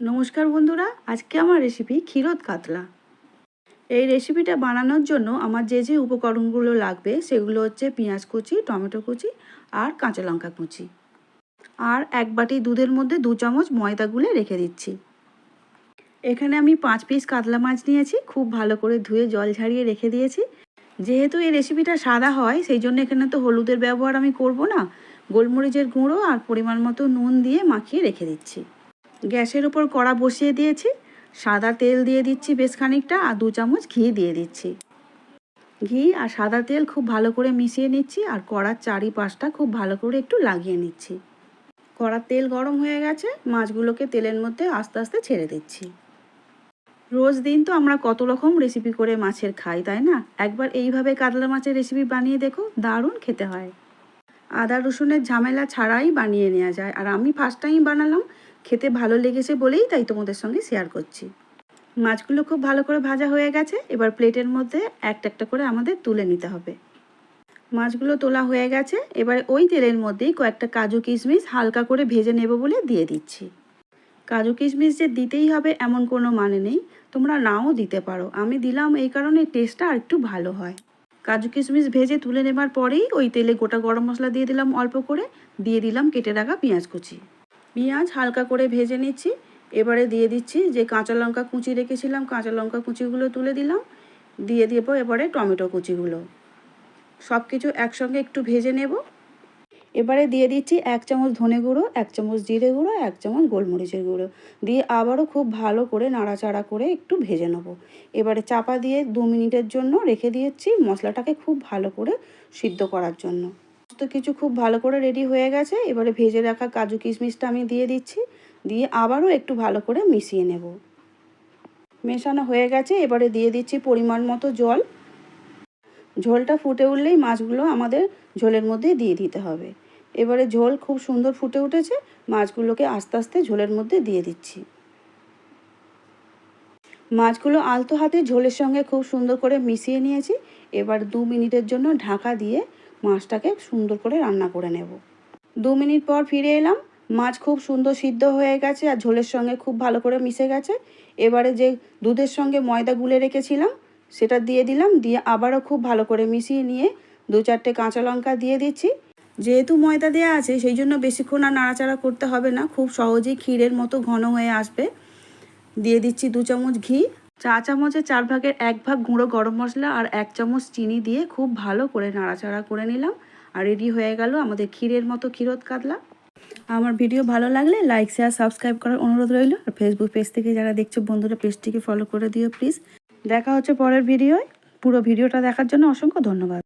নমস্কার বন্ধুরা, আজকে আমার রেসিপি ক্ষীরোদ কাতলা। এই রেসিপিটা বানানোর জন্য আমার যে যে উপকরণগুলো লাগবে সেগুলো হচ্ছে পেঁয়াজ কুচি, টমেটো কুচি আর কাঁচা লঙ্কা কুচি। আর এক বাটি দুধের মধ্যে 2 চামচ ময়দা গুলে রেখে দিচ্ছি। এখানে আমি 5 পিস কাতলা মাছ নিয়েছি, খুব ভালো করে ধুয়ে জল ঝারিয়ে রেখে দিয়েছি। যেহেতু এই রেসিপিটা সাদা হয় সেই জন্য এখানে তো হলুদের ব্যবহার আমি করব না, গোলমরিচের গুঁড়ো আর পরিমাণ মতো নুন দিয়ে মাখিয়ে রেখে দিচ্ছি। গ্যাসের উপর কড়া বসিয়ে দিয়েছি, সাদা তেল দিয়ে দিচ্ছি বেশ খানিকটা, আর 2 চামচ ঘি দিয়ে দিচ্ছি। ঘি আর সাদা তেল খুব ভালো করে মিশিয়ে নিচ্ছি আর কড়ার চারিপাশটা খুব ভালো করে একটু লাগিয়ে নিচ্ছি। কড়ার তেল গরম হয়ে গেছে, মাছগুলোকে তেলের মধ্যে আস্তে আস্তে ছেড়ে দিচ্ছি। রোজ দিন তো আমরা কত রকম রেসিপি করে মাছের খাই, তাই না? একবার এইভাবে কাতলা মাছের রেসিপি বানিয়ে দেখো, দারুণ খেতে হয়। আদা রসুনের ঝামেলা ছাড়াই বানিয়ে নেওয়া যায়, আর আমি ফার্স্ট টাইম বানালাম, খেতে ভালো লেগেছে বলেই তাই তোমাদের সঙ্গে শেয়ার করছি। মাছগুলো খুব ভালো করে ভাজা হয়ে গেছে, এবার প্লেটের মধ্যে একটা একটা করে আমাদের তুলে নিতে হবে। মাছগুলো তোলা হয়ে গেছে, এবার ওই তেলের মধ্যেই কয়েকটা কাজু কিশমিশ হালকা করে ভেজে নেব বলে দিয়ে দিচ্ছি। কাজু কিশমিশ যে দিতেই হবে এমন কোনো মানে নেই, তোমরা নাও দিতে পারো, আমি দিলাম এই কারণে টেস্টটা আর একটু ভালো হয়। কাজু কিশমিশ ভেজে তুলে নেবার পরেই ওই তেলে গোটা গরম মশলা দিয়ে দিলাম অল্প করে, দিয়ে দিলাম কেটে রাখা পেঁয়াজ কুচি। পেঁয়াজ হালকা করে ভেজে নিচ্ছি। এবারে দিয়ে দিচ্ছি যে কাঁচা লঙ্কা কুচি রেখেছিলাম, কাঁচা লঙ্কা কুচিগুলো তুলে দিলাম, দিয়ে দেবো এবারে টমেটো কুচিগুলো। সব কিছু একসঙ্গে একটু ভেজে নেব। এবারে দিয়ে দিচ্ছি 1 চামচ ধনে গুঁড়ো, 1 চামচ জিরে গুঁড়ো, 1 চামচ গোলমরিচের গুঁড়ো, দিয়ে আবারও খুব ভালো করে নাড়াচাড়া করে একটু ভেজে নেব। এবারে চাপা দিয়ে 2 মিনিটের জন্য রেখে দিয়েছি মশলাটাকে খুব ভালো করে সিদ্ধ করার জন্য। সমস্ত কিছু খুব ভালো করে রেডি হয়ে গেছে, এবারে ভেজে রাখা কাজু কিশমিশটা আমি দিয়ে দিচ্ছি, দিয়ে আবারও একটু ভালো করে মিশিয়ে নেব। মেশানো হয়ে গেছে, এবারে দিয়ে দিচ্ছি পরিমাণ মতো জল। ঝোলটা ফুটে উঠলেই মাছগুলো আমাদের ঝোলের মধ্যে দিয়ে দিতে হবে। এবারে ঝোল খুব সুন্দর ফুটে উঠেছে, মাছগুলোকে আস্তে আস্তে ঝোলের মধ্যে দিয়ে দিচ্ছি। মাছগুলো আলতো হাতে ঝোলের সঙ্গে খুব সুন্দর করে মিশিয়ে নিয়েছি। এবার 2 মিনিটের জন্য ঢাকা দিয়ে মাছটাকে সুন্দর করে রান্না করে নেব। 2 মিনিট পর ফিরে এলাম, মাছ খুব সুন্দর সিদ্ধ হয়ে গেছে আর ঝোলের সঙ্গে খুব ভালো করে মিশে গেছে। এবারে যে দুধের সঙ্গে ময়দা গুলে রেখেছিলাম সেটা দিয়ে দিলাম, দিয়ে আবারও খুব ভালো করে মিশিয়ে নিয়ে 2-4টে কাঁচা লঙ্কা দিয়ে দিচ্ছি। যেহেতু ময়দা দেওয়া আছে সেই জন্য বেশিক্ষণ আর নাড়াচাড়া করতে হবে না, খুব সহজেই ক্ষীরের মতো ঘন হয়ে আসবে। দিয়ে দিচ্ছি 2 চামচ ঘি, চা চামচের 4 ভাগের 1 ভাগ গুঁড়ো গরম মশলা আর 1 চামচ চিনি দিয়ে খুব ভালো করে নাড়াচাড়া করে নিলাম। আর রেডি হয়ে গেল আমাদের ক্ষীরের মতো ক্ষীরোদ কাতলা। আমার ভিডিও ভালো লাগলে লাইক শেয়ার সাবস্ক্রাইব করার অনুরোধ রইল। আর ফেসবুক পেজ থেকে যারা দেখছো বন্ধুরা পেজটিকে ফলো করে দিও প্লিজ। দেখা হচ্ছে পরের ভিডিওয়। পুরো ভিডিওটা দেখার জন্য অসংখ্য ধন্যবাদ।